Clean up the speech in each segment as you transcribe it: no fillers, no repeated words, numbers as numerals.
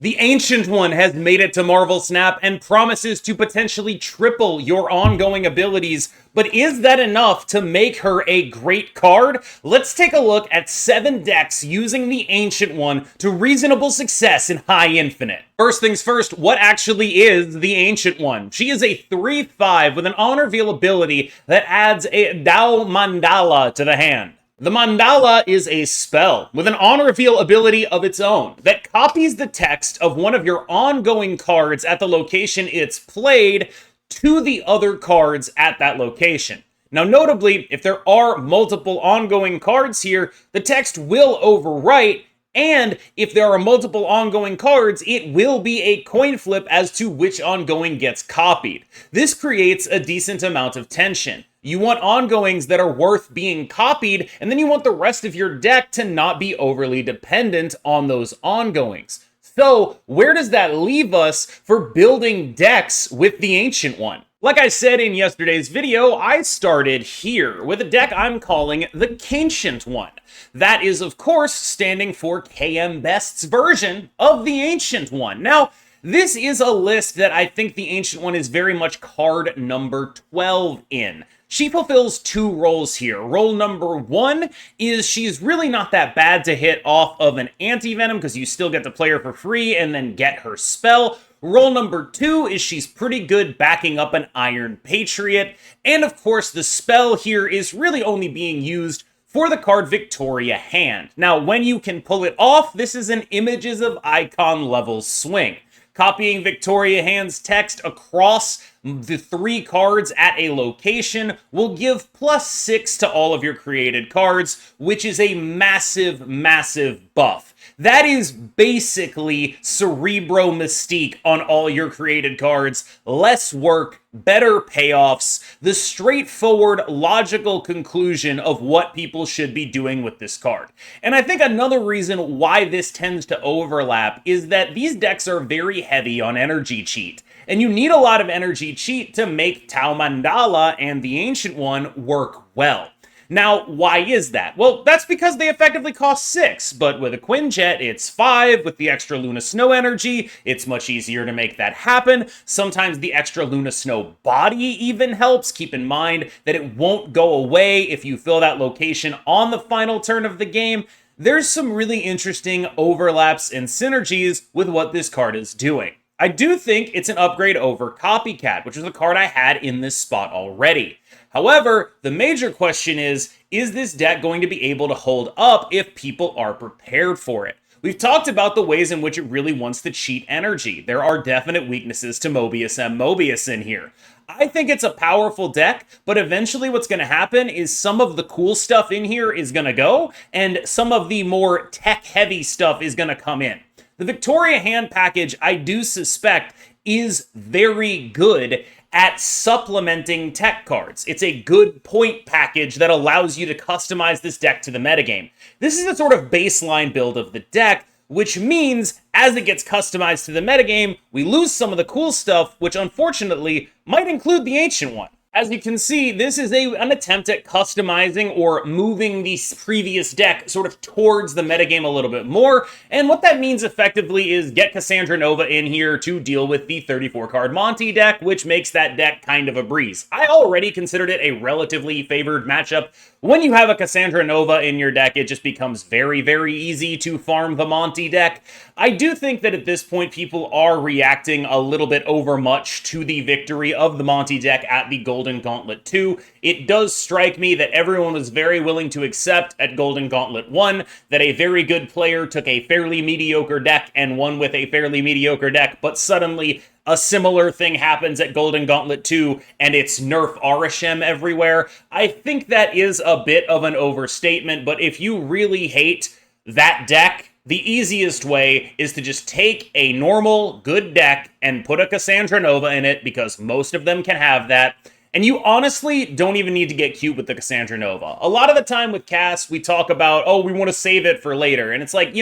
The Ancient One has made it to Marvel Snap and promises to potentially triple your ongoing abilities, but is that enough to make her a great card? Let's take a look at 7 decks using the Ancient One to reasonable success in High Infinite. First things first, what actually is the Ancient One? She is a 3/5 with an on reveal ability that adds a Dao Mandala to the hand. The Mandala is a spell with an on-reveal ability of its own that copies the text of one of your ongoing cards at the location it's played to the other cards at that location. Now, notably, if there are multiple ongoing cards here, the text will overwrite, and if there are multiple ongoing cards, it will be a coin flip as to which ongoing gets copied. This creates a decent amount of tension. You want ongoings that are worth being copied, and then you want the rest of your deck to not be overly dependent on those ongoings. So, where does that leave us for building decks with the Ancient One? Like I said in yesterday's video, I started here with a deck I'm calling the Cancient One. That is, of course, standing for KMBest's version of the Ancient One. Now, this is a list that I think the Ancient One is very much card number 12 in. She fulfills 2 roles here. Role number 1 is she's really not that bad to hit off of an anti-venom because you still get to play her for free and then get her spell. Role number 2 is she's pretty good backing up an Iron Patriot. And of course, the spell here is really only being used for the card Victoria Hand. Now, when you can pull it off, this is an Images of Ikonn level swing. Copying Victoria Hand's text across the 3 cards at a location will give +6 to all of your created cards, which is a massive, massive buff. That is basically Cerebro Mystique on all your created cards. Less work, better payoffs, the straightforward, logical conclusion of what people should be doing with this card. And I think another reason why this tends to overlap is that these decks are very heavy on energy cheat. And you need a lot of energy cheat to make Tau Mandala and the Ancient One work well. Now, why is that? Well, that's because they effectively cost 6, but with a Quinjet, it's 5. With the extra Luna Snow energy, it's much easier to make that happen. Sometimes the extra Luna Snow body even helps. Keep in mind that it won't go away if you fill that location on the final turn of the game. There's some really interesting overlaps and synergies with what this card is doing. I do think it's an upgrade over Copycat, which is a card I had in this spot already. However, the major question is this deck going to be able to hold up if people are prepared for it? We've talked about the ways in which it really wants to cheat energy. There are definite weaknesses to Mobius M. Mobius in here. I think it's a powerful deck, but eventually what's going to happen is some of the cool stuff in here is going to go, and some of the more tech-heavy stuff is going to come in. The Victoria Hand package, I do suspect, is very good at supplementing tech cards. It's a good point package that allows you to customize this deck to the metagame. This is a sort of baseline build of the deck, which means as it gets customized to the metagame, we lose some of the cool stuff, which unfortunately might include the Ancient One. As you can see, this is an attempt at customizing or moving the previous deck sort of towards the metagame a little bit more, and what that means effectively is get Cassandra Nova in here to deal with the 34-card Monty deck, which makes that deck kind of a breeze. I already considered it a relatively favored matchup. When you have a Cassandra Nova in your deck, it just becomes very, very easy to farm the Monty deck. I do think that at this point, people are reacting a little bit overmuch to the victory of the Monty deck at the Golden Gauntlet 2. It does strike me that everyone was very willing to accept at Golden Gauntlet 1 that a very good player took a fairly mediocre deck and won with a fairly mediocre deck, but suddenly a similar thing happens at Golden Gauntlet 2, and it's nerf Arishem everywhere. I think that is a bit of an overstatement, but if you really hate that deck, the easiest way is to just take a normal, good deck and put a Cassandra Nova in it, because most of them can have that. And you honestly don't even need to get cute with the Cassandra Nova. A lot of the time with Cass, we talk about, oh, we want to save it for later. And it's like,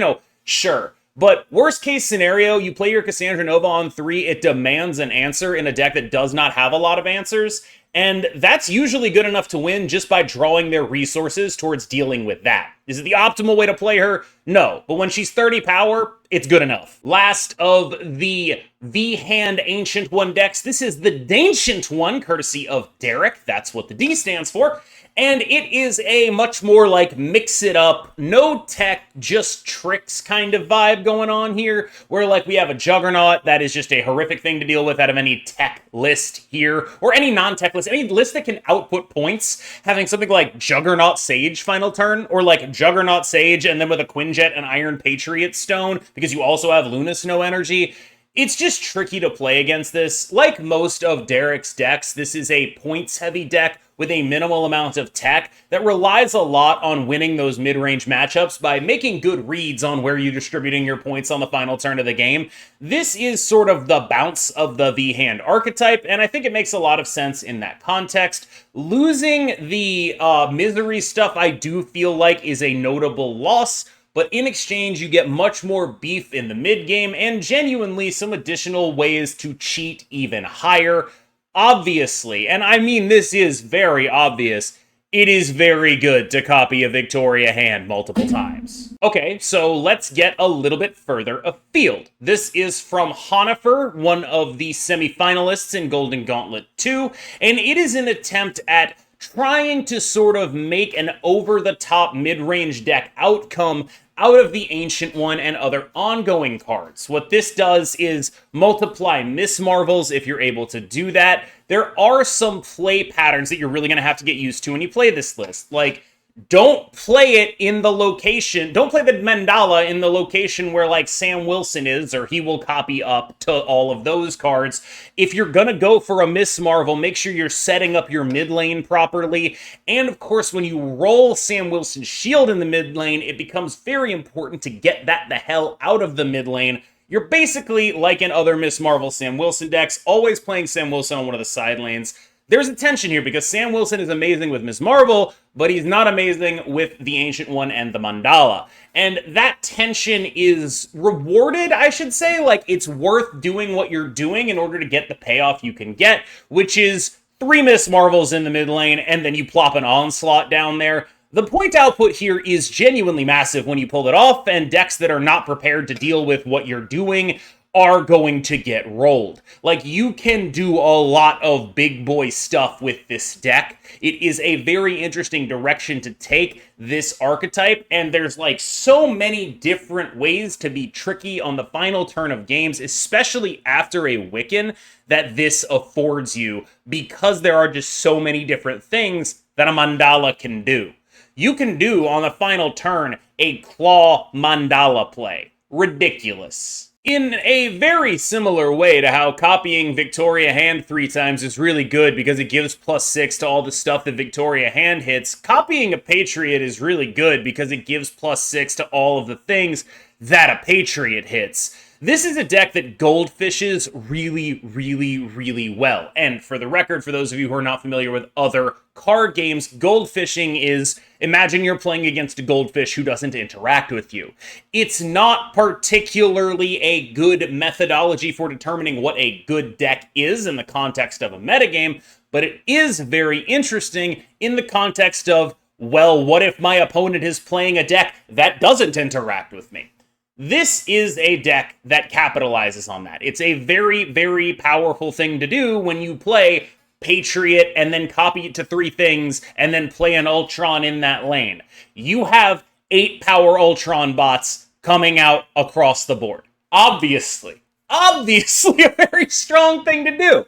sure. But worst case scenario, you play your Cassandra Nova on 3, it demands an answer in a deck that does not have a lot of answers, And that's usually good enough to win just by drawing their resources towards dealing with that. Is it the optimal way to play her? No. But when she's 30 power, it's good enough. Last of the V-Hand Ancient One decks, this is the Dancient One, courtesy of Derek. That's what the D stands for. And it is a much more like mix it up, no tech, just tricks kind of vibe going on here, where like we have a Juggernaut that is just a horrific thing to deal with out of any tech list here, or any non-tech list, any list that can output points, having something like Juggernaut Sage final turn, or like Juggernaut Sage and then with a Quinjet and Iron Patriot Stone, because you also have Luna Snow energy. It's just tricky to play against this. Like most of Derek's decks, this is a points-heavy deck with a minimal amount of tech that relies a lot on winning those mid-range matchups by making good reads on where you're distributing your points on the final turn of the game. This is sort of the bounce of the V-Hand archetype, and I think it makes a lot of sense in that context. Losing the Misery stuff, I do feel like, is a notable loss, but in exchange, you get much more beef in the mid-game and genuinely some additional ways to cheat even higher. Obviously, and I mean this is very obvious, it is very good to copy a Victoria hand multiple times. Okay, so let's get a little bit further afield. This is from Honifer, one of the semi-finalists in Golden Gauntlet 2, and it is an attempt at trying to sort of make an over-the-top mid-range deck outcome out of the Ancient One and other ongoing cards. What this does is multiply Miss Marvels if you're able to do that. There are some play patterns that you're really going to have to get used to when you play this list. Like, don't play it in the location, don't play the Mandala in the location where like Sam Wilson is, or he will copy up to all of those cards. If you're gonna go for a Miss Marvel, make sure you're setting up your mid lane properly. And of course, when you roll Sam Wilson's shield in the mid lane, it becomes very important to get that the hell out of the mid lane. You're basically, like in other Miss Marvel Sam Wilson decks, always playing Sam Wilson on one of the side lanes. There's a tension here because Sam Wilson is amazing with Ms. Marvel, but he's not amazing with the Ancient One and the Mandala. And that tension is rewarded, I should say. Like, it's worth doing what you're doing in order to get the payoff you can get, which is 3 Ms. Marvels in the mid lane, and then you plop an Onslaught down there. The point output here is genuinely massive when you pull it off, and decks that are not prepared to deal with what you're doing are going to get rolled. Like, you can do a lot of big boy stuff with this deck. It is a very interesting direction to take this archetype, and there's like so many different ways to be tricky on the final turn of games, especially after a Wiccan, that this affords you, because there are just so many different things that a Mandala can do. You can do, on the final turn, a Klaw Mandala play. Ridiculous. In a very similar way to how copying Victoria Hand 3 times is really good because it gives +6 to all the stuff that Victoria Hand hits, copying a Patriot is really good because it gives +6 to all of the things that a Patriot hits. This is a deck that goldfishes really, really, really well. And for the record, for those of you who are not familiar with other card games, goldfishing is, imagine you're playing against a goldfish who doesn't interact with you. It's not particularly a good methodology for determining what a good deck is in the context of a metagame, but it is very interesting in the context of, well, what if my opponent is playing a deck that doesn't interact with me? This is a deck that capitalizes on that. It's a very, very powerful thing to do when you play Patriot and then copy it to 3 things and then play an Ultron in that lane. You have 8 power Ultron bots coming out across the board. Obviously a very strong thing to do.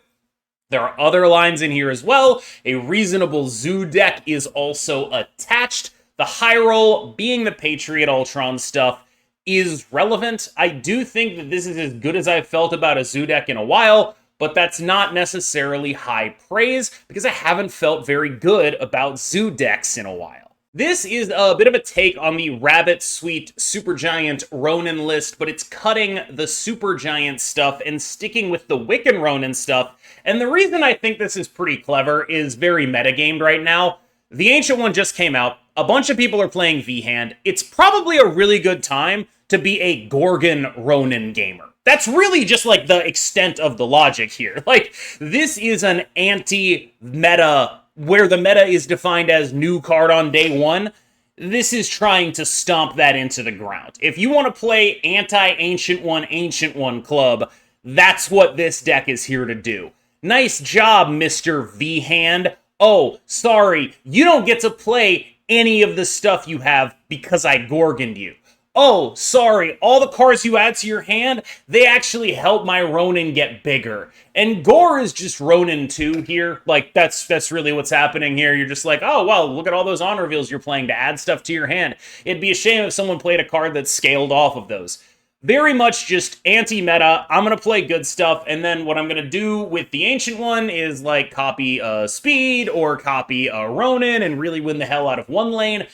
There are other lines in here as well. A reasonable Zoo deck is also attached. The high roll, being the Patriot Ultron stuff, is relevant. I do think that this is as good as I've felt about a Zoo deck in a while, but that's not necessarily high praise because I haven't felt very good about Zoo decks in a while. This is a bit of a take on the Rabbit Sweet Supergiant Ronan list, but it's cutting the Supergiant stuff and sticking with the Wiccan Ronan stuff. And the reason I think this is pretty clever is very metagamed right now. The Ancient One just came out. A bunch of people are playing V-Hand. It's probably a really good time to be a Gorgon Ronan gamer. That's really just like the extent of the logic here. Like, this is an anti-meta, where the meta is defined as new card on day one. This is trying to stomp that into the ground. If you want to play anti-Ancient One club, that's what this deck is here to do. Nice job, Mr. V-Hand. Oh, sorry, you don't get to play any of the stuff you have because I Gorgoned you. Oh, sorry, all the cards you add to your hand, they actually help my Ronan get bigger. And Gore is just Ronan 2 here. Like, that's really what's happening here. You're just like, oh, well, look at all those on reveals you're playing to add stuff to your hand. It'd be a shame if someone played a card that scaled off of those. Very much just anti-meta. I'm going to play good stuff, and then what I'm going to do with the Ancient One is, like, copy a Speed or copy a Ronan and really win the hell out of one lane.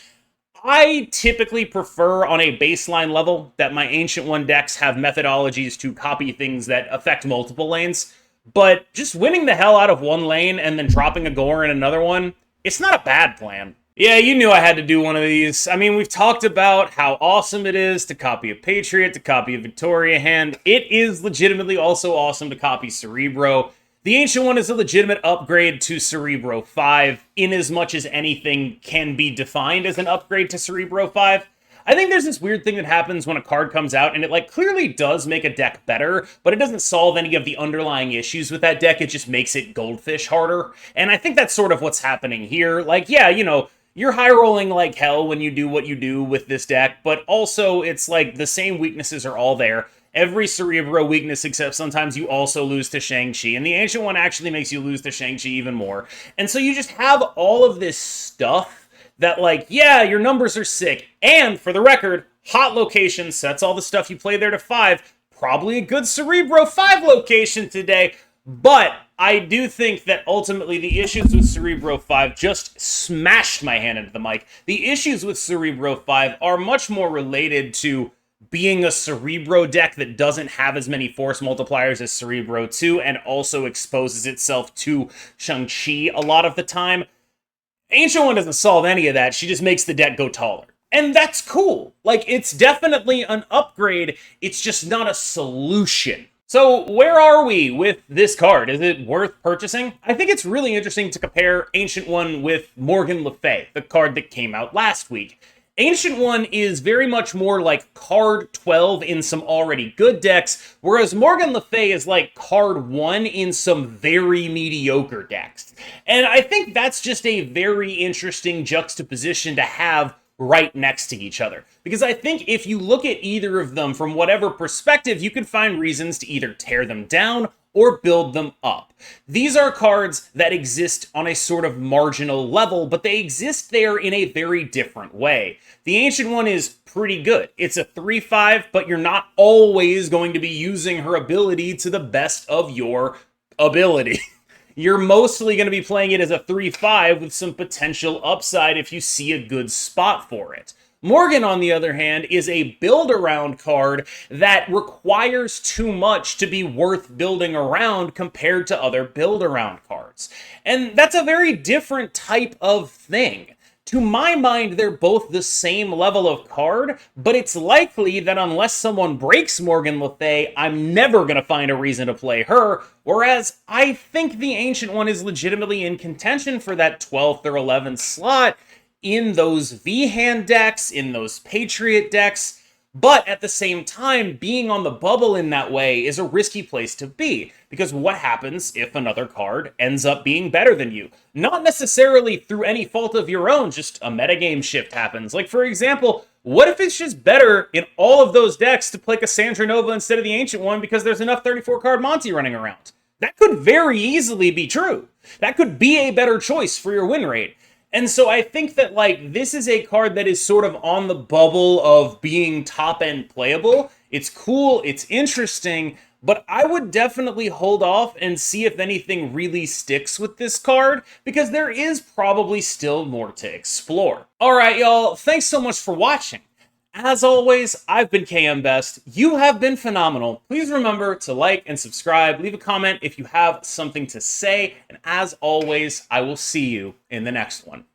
I typically prefer on a baseline level that my Ancient One decks have methodologies to copy things that affect multiple lanes, but just winning the hell out of one lane and then dropping a Gore in another one, it's not a bad plan. Yeah, you knew I had to do one of these. I mean, we've talked about how awesome it is to copy a Patriot, to copy a Victoria hand. It is legitimately also awesome to copy Cerebro. The Ancient One is a legitimate upgrade to Cerebro 5, in as much as anything can be defined as an upgrade to Cerebro 5. I think there's this weird thing that happens when a card comes out, and it like clearly does make a deck better, but it doesn't solve any of the underlying issues with that deck, it just makes it Goldfish harder. And I think that's sort of what's happening here. Like, yeah, you know, you're high rolling like hell when you do what you do with this deck, but also it's like the same weaknesses are all there. Every Cerebro weakness, except sometimes you also lose to Shang-Chi, and the Ancient One actually makes you lose to Shang-Chi even more. And so you just have all of this stuff that, like, yeah, your numbers are sick, and for the record, hot location sets all the stuff you play there to 5. Probably a good Cerebro 5 location today, but I do think that ultimately the issues with Cerebro 5 just smashed my hand into the mic. The issues with Cerebro 5 are much more related to being a Cerebro deck that doesn't have as many force multipliers as Cerebro 2 and also exposes itself to Shang-Chi a lot of the time. Ancient One doesn't solve any of that. She just makes the deck go taller. And that's cool. Like, it's definitely an upgrade. It's just not a solution. So where are we with this card? Is it worth purchasing? I think it's really interesting to compare Ancient One with Morgan Le Fay, the card that came out last week. Ancient One is very much more like card 12 in some already good decks, whereas Morgan Le Fay is like card 1 in some very mediocre decks. And I think that's just a very interesting juxtaposition to have right next to each other. Because I think if you look at either of them from whatever perspective, you can find reasons to either tear them down or build them up. These are cards that exist on a sort of marginal level, but they exist there in a very different way. The Ancient One is pretty good. It's a 3/5, but you're not always going to be using her ability to the best of your ability. You're mostly going to be playing it as a 3/5 with some potential upside if you see a good spot for it. Morgan, on the other hand, is a build-around card that requires too much to be worth building around compared to other build-around cards. And that's a very different type of thing. To my mind, they're both the same level of card, but it's likely that unless someone breaks Morgan Le Fay, I'm never going to find a reason to play her, whereas I think the Ancient One is legitimately in contention for that 12th or 11th slot in those V-Hand decks, in those Patriot decks, but at the same time, being on the bubble in that way is a risky place to be, because what happens if another card ends up being better than you? Not necessarily through any fault of your own, just a metagame shift happens. Like, for example, what if it's just better in all of those decks to play Cassandra Nova instead of the Ancient One because there's enough 34-card Monty running around? That could very easily be true. That could be a better choice for your win rate. And so I think that, like, this is a card that is sort of on the bubble of being top-end playable. It's cool, it's interesting, but I would definitely hold off and see if anything really sticks with this card, because there is probably still more to explore. Alright, y'all, thanks so much for watching. As always, I've been KMBest. You have been phenomenal. Please remember to like and subscribe. Leave a comment if you have something to say. And as always, I will see you in the next one.